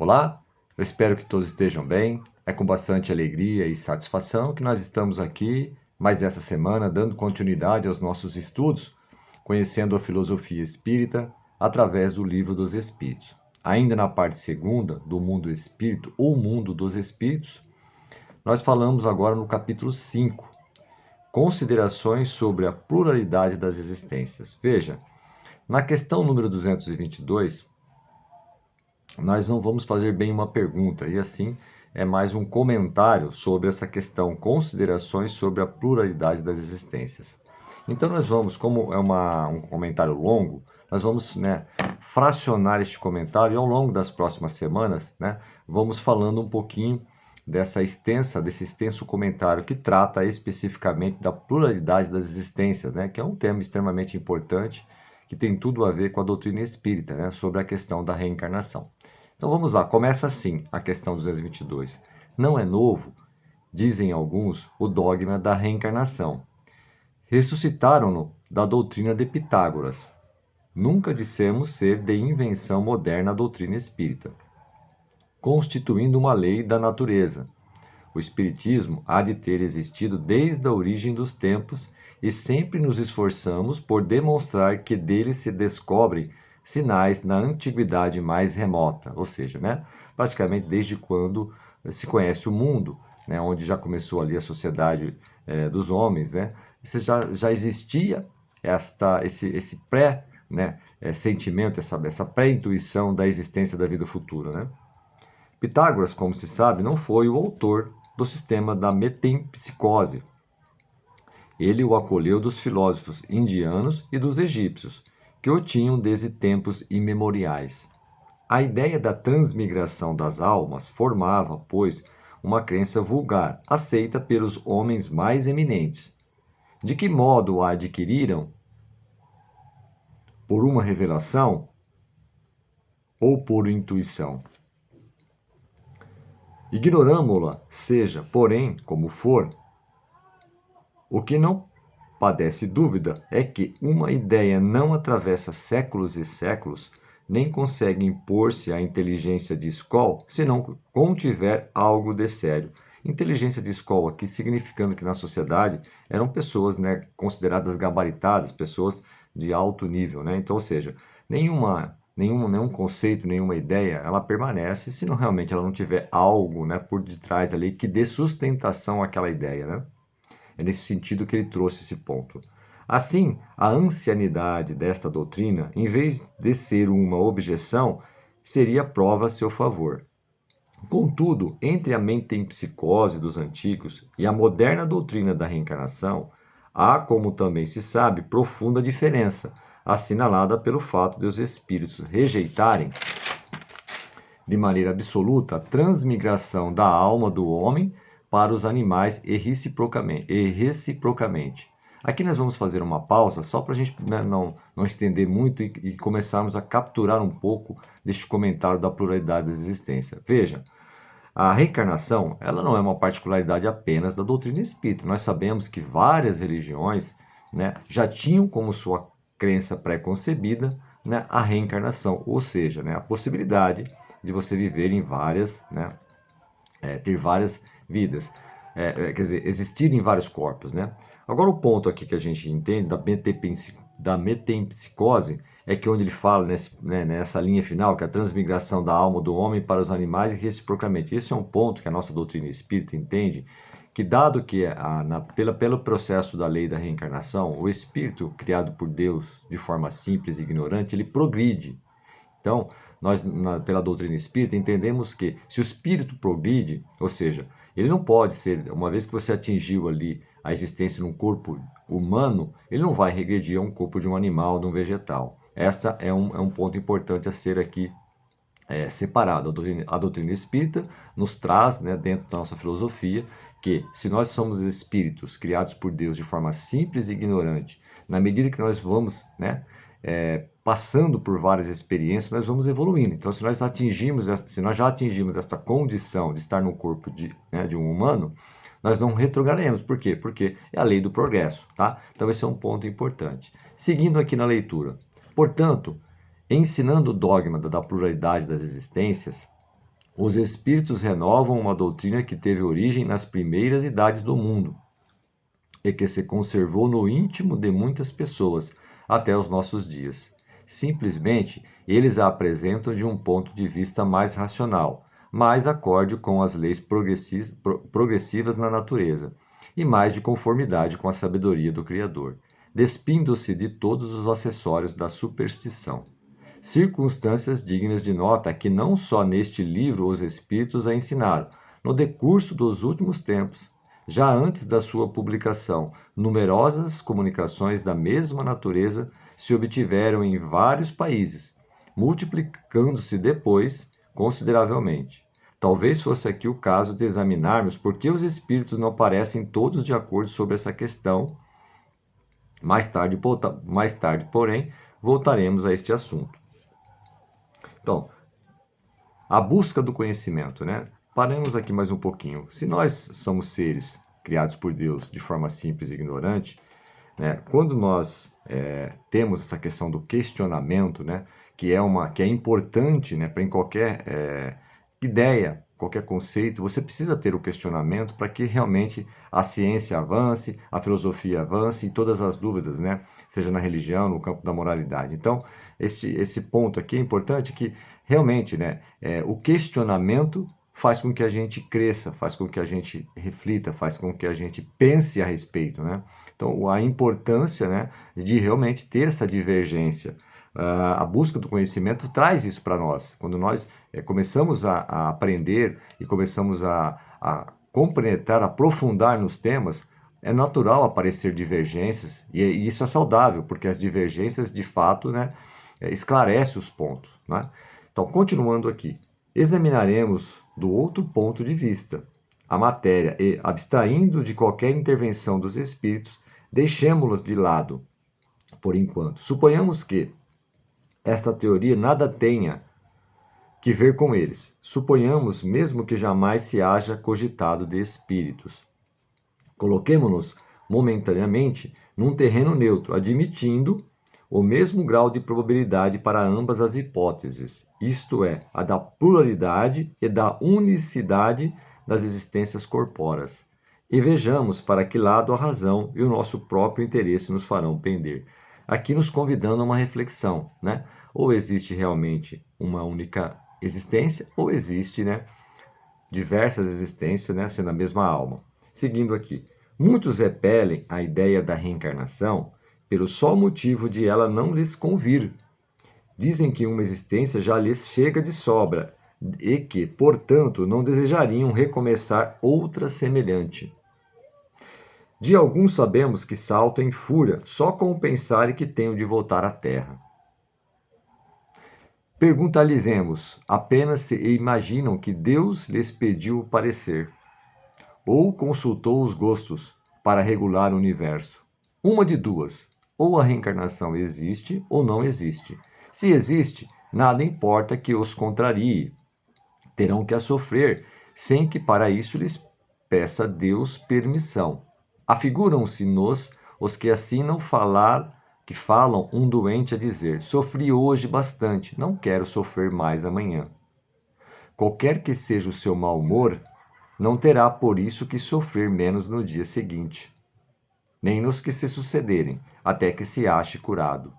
Olá, eu espero que todos estejam bem. É com bastante alegria e satisfação que nós estamos aqui, mais essa semana, dando continuidade aos nossos estudos, conhecendo a filosofia espírita através do Livro dos Espíritos. Ainda na parte segunda do Mundo Espírito, ou Mundo dos Espíritos, nós falamos agora no capítulo 5, Considerações sobre a pluralidade das existências. Veja, na questão número 222, nós não vamos fazer bem uma pergunta, e assim é mais um comentário sobre essa questão, considerações sobre a pluralidade das existências. Então nós vamos, como é um comentário longo, nós vamos fracionar este comentário e ao longo das próximas semanas vamos falando um pouquinho desse extenso comentário que trata especificamente da pluralidade das existências, que é um tema extremamente importante, que tem tudo a ver com a doutrina espírita, sobre a questão da reencarnação. Então vamos lá, começa assim a questão 222. Não é novo, dizem alguns, o dogma da reencarnação. Ressuscitaram-no da doutrina de Pitágoras. Nunca dissemos ser de invenção moderna a doutrina espírita, constituindo uma lei da natureza. O espiritismo há de ter existido desde a origem dos tempos e sempre nos esforçamos por demonstrar que dele se descobrem sinais na antiguidade mais remota, ou seja, praticamente desde quando se conhece o mundo, onde já começou ali a sociedade dos homens, isso já existia esse pré-sentimento, essa pré-intuição da existência da vida futura, Pitágoras, como se sabe, não foi o autor do sistema da metempsicose. Ele o acolheu dos filósofos indianos e dos egípcios, que o tinham desde tempos imemoriais. A ideia da transmigração das almas formava, pois, uma crença vulgar, aceita pelos homens mais eminentes. De que modo a adquiriram? Por uma revelação ou por intuição? Ignoramo-la, seja, porém, como for. O que não padece dúvida é que uma ideia não atravessa séculos e séculos, nem consegue impor-se à inteligência de Skoll se não contiver algo de sério. Inteligência de Skoll aqui significando que na sociedade eram pessoas consideradas gabaritadas, pessoas de alto nível. Então, ou seja, nenhum conceito, nenhuma ideia, ela permanece se não realmente ela não tiver algo por detrás ali que dê sustentação àquela ideia. É nesse sentido que ele trouxe esse ponto. Assim, a ancianidade desta doutrina, em vez de ser uma objeção, seria prova a seu favor. Contudo, entre a metempsicose dos antigos e a moderna doutrina da reencarnação, há, como também se sabe, profunda diferença, assinalada pelo fato de os espíritos rejeitarem de maneira absoluta a transmigração da alma do homem para os animais e reciprocamente. Aqui nós vamos fazer uma pausa só para a gente não estender muito e começarmos a capturar um pouco deste comentário da pluralidade da existência. Veja, a reencarnação ela não é uma particularidade apenas da doutrina espírita. Nós sabemos que várias religiões já tinham como sua crença pré-concebida a reencarnação, ou seja, a possibilidade de você viver em várias, ter várias vidas, quer dizer, existir em vários corpos, Agora o ponto aqui que a gente entende da metempsicose é que onde ele fala nessa linha final, que é a transmigração da alma do homem para os animais e reciprocamente. Esse é um ponto que a nossa doutrina espírita entende, que dado que pelo processo da lei da reencarnação, o espírito criado por Deus de forma simples e ignorante, ele progride. Então, nós, pela doutrina espírita, entendemos que se o espírito progride, ou seja, ele não pode ser, uma vez que você atingiu ali a existência num corpo humano, ele não vai regredir a um corpo de um animal, de um vegetal. Esta é um ponto importante a ser aqui separado. A doutrina espírita nos traz, dentro da nossa filosofia, que se nós somos espíritos criados por Deus de forma simples e ignorante, na medida que nós vamos passando por várias experiências, nós vamos evoluindo. Então, se nós já atingimos essa condição de estar no corpo de um humano, nós não retrogradaremos. Por quê? Porque é a lei do progresso, tá? Então, esse é um ponto importante. Seguindo aqui na leitura. Portanto, ensinando o dogma da pluralidade das existências, Os espíritos renovam uma doutrina que teve origem nas primeiras idades do mundo e que se conservou no íntimo de muitas pessoas até os nossos dias. Simplesmente, eles a apresentam de um ponto de vista mais racional, mais acorde com as leis progressivas na natureza e mais de conformidade com a sabedoria do Criador, despindo-se de todos os acessórios da superstição. Circunstâncias dignas de nota que não só neste livro os Espíritos a ensinaram, no decurso dos últimos tempos, já antes da sua publicação, numerosas comunicações da mesma natureza se obtiveram em vários países, multiplicando-se depois consideravelmente. Talvez fosse aqui o caso de examinarmos por que os espíritos não parecem todos de acordo sobre essa questão. Mais tarde, porém, voltaremos a este assunto. Então, a busca do conhecimento, né? Paremos aqui mais um pouquinho. Se nós somos seres criados por Deus de forma simples e ignorante, né? Quando nós temos essa questão do questionamento, né? Que é importante, né? Para em qualquer ideia, qualquer conceito, você precisa ter o questionamento para que realmente a ciência avance, a filosofia avance e todas as dúvidas, né? Seja na religião, no campo da moralidade. Então, esse ponto aqui é importante que realmente, né? O questionamento faz com que a gente cresça, faz com que a gente reflita, faz com que a gente pense a respeito, né? Então, a importância, né, de realmente ter essa divergência. A busca do conhecimento traz isso para nós. Quando nós começamos a aprender e começamos a compreender, aprofundar nos temas, é natural aparecer divergências, e isso é saudável, porque as divergências, de fato, né, esclarecem os pontos, né? Então, continuando aqui, examinaremos do outro ponto de vista a matéria e, abstraindo de qualquer intervenção dos espíritos, deixemos-los de lado por enquanto. Suponhamos que esta teoria nada tenha que ver com eles. Suponhamos mesmo que jamais se haja cogitado de espíritos. Coloquemo-nos momentaneamente num terreno neutro, admitindo o mesmo grau de probabilidade para ambas as hipóteses, isto é, a da pluralidade e da unicidade das existências corpóreas. E vejamos para que lado a razão e o nosso próprio interesse nos farão pender. Aqui nos convidando a uma reflexão, né? Ou existe realmente uma única existência, ou existe, né, diversas existências, né, sendo a mesma alma. Seguindo aqui, muitos repelem a ideia da reencarnação pelo só motivo de ela não lhes convir. Dizem que uma existência já lhes chega de sobra e que, portanto, não desejariam recomeçar outra semelhante. De alguns sabemos que saltam em fúria só com o pensar que tenham de voltar à Terra. Pergunta-lhes apenas se imaginam que Deus lhes pediu o parecer, ou consultou os gostos para regular o universo. Uma de duas, ou a reencarnação existe ou não existe. Se existe, nada importa que os contrarie. Terão que a sofrer, sem que para isso lhes peça Deus permissão. Afiguram-se-nos os que assim não que falam um doente a dizer: sofri hoje bastante, não quero sofrer mais amanhã. Qualquer que seja o seu mau humor, não terá por isso que sofrer menos no dia seguinte, nem nos que se sucederem, até que se ache curado.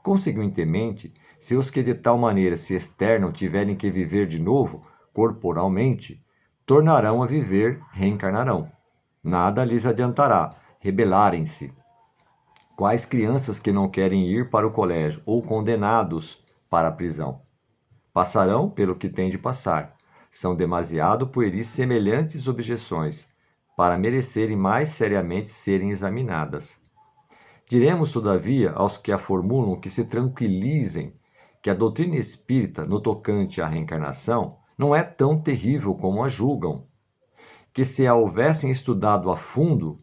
Consequentemente, se os que de tal maneira se externam tiverem que viver de novo, corporalmente, tornarão a viver, reencarnarão. Nada lhes adiantará rebelarem-se. Quais crianças que não querem ir para o colégio ou condenados para a prisão? Passarão pelo que têm de passar. São demasiado pueris semelhantes objeções para merecerem mais seriamente serem examinadas. Diremos, todavia, aos que a formulam que se tranquilizem que a doutrina espírita, no tocante à reencarnação, não é tão terrível como a julgam, que se a houvessem estudado a fundo,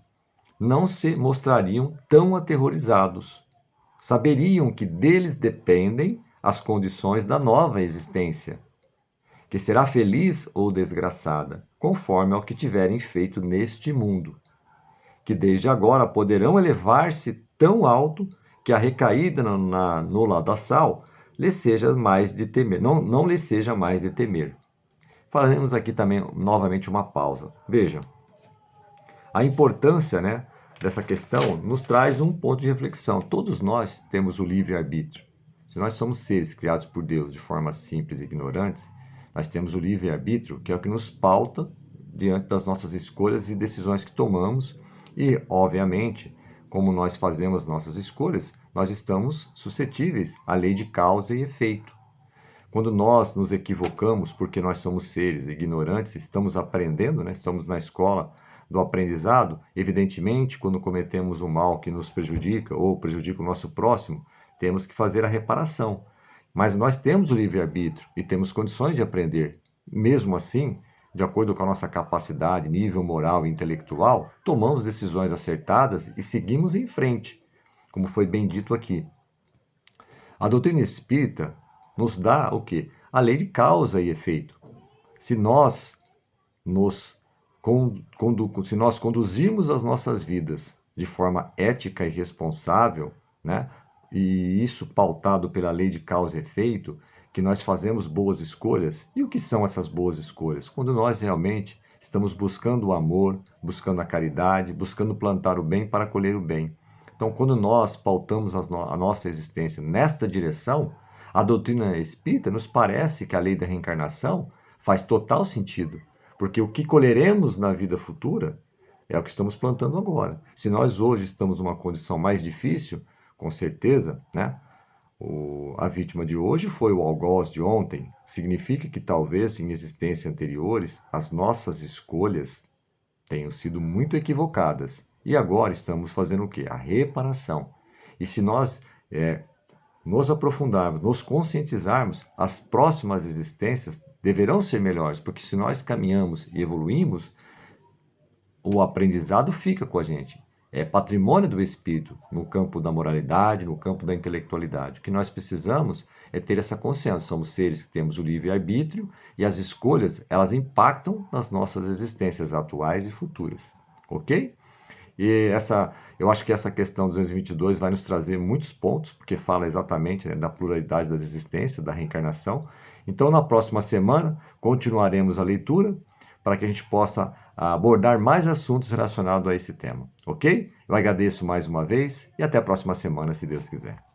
não se mostrariam tão aterrorizados. Saberiam que deles dependem as condições da nova existência, que será feliz ou desgraçada, conforme ao que tiverem feito neste mundo, que desde agora poderão elevar-se tão alto que a recaída no ladaçal lhe seja mais de temer, não lhe seja mais de temer. faremos aqui também novamente uma pausa. Veja, a importância, né, dessa questão nos traz um ponto de reflexão. Todos nós temos o livre-arbítrio. Se nós somos seres criados por Deus de forma simples e ignorantes, nós temos o livre-arbítrio, que é o que nos pauta diante das nossas escolhas e decisões que tomamos. E, obviamente, como nós fazemos nossas escolhas, nós estamos suscetíveis à lei de causa e efeito. Quando nós nos equivocamos porque nós somos seres ignorantes, estamos aprendendo, né? Estamos na escola do aprendizado, evidentemente, quando cometemos um mal que nos prejudica ou prejudica o nosso próximo, temos que fazer a reparação. Mas nós temos o livre-arbítrio e temos condições de aprender. Mesmo assim, de acordo com a nossa capacidade, nível moral e intelectual, tomamos decisões acertadas e seguimos em frente, como foi bem dito aqui. A doutrina espírita nos dá o quê? A lei de causa e efeito. Se nós se nós conduzirmos as nossas vidas de forma ética e responsável, né? E isso pautado pela lei de causa e efeito, que nós fazemos boas escolhas. E o que são essas boas escolhas? Quando nós realmente estamos buscando o amor, buscando a caridade, buscando plantar o bem para colher o bem. Então, quando nós pautamos a nossa existência nesta direção, a doutrina espírita nos parece que a lei da reencarnação faz total sentido, porque o que colheremos na vida futura é o que estamos plantando agora. Se nós hoje estamos numa condição mais difícil, com certeza, né? A vítima de hoje foi o algoz de ontem. Significa que talvez em existências anteriores as nossas escolhas tenham sido muito equivocadas. E agora estamos fazendo o quê? A reparação. E se nós nos aprofundarmos, nos conscientizarmos, as próximas existências deverão ser melhores, porque se nós caminhamos e evoluímos, o aprendizado fica com a gente. É patrimônio do espírito no campo da moralidade, no campo da intelectualidade. O que nós precisamos é ter essa consciência. Somos seres que temos o livre-arbítrio e as escolhas, elas impactam nas nossas existências atuais e futuras. Ok? E eu acho que essa questão 222 vai nos trazer muitos pontos, porque fala exatamente, né, da pluralidade das existências, da reencarnação. Então, na próxima semana, continuaremos a leitura para que a gente possa abordar mais assuntos relacionados a esse tema, ok? Eu agradeço mais uma vez e até a próxima semana, se Deus quiser.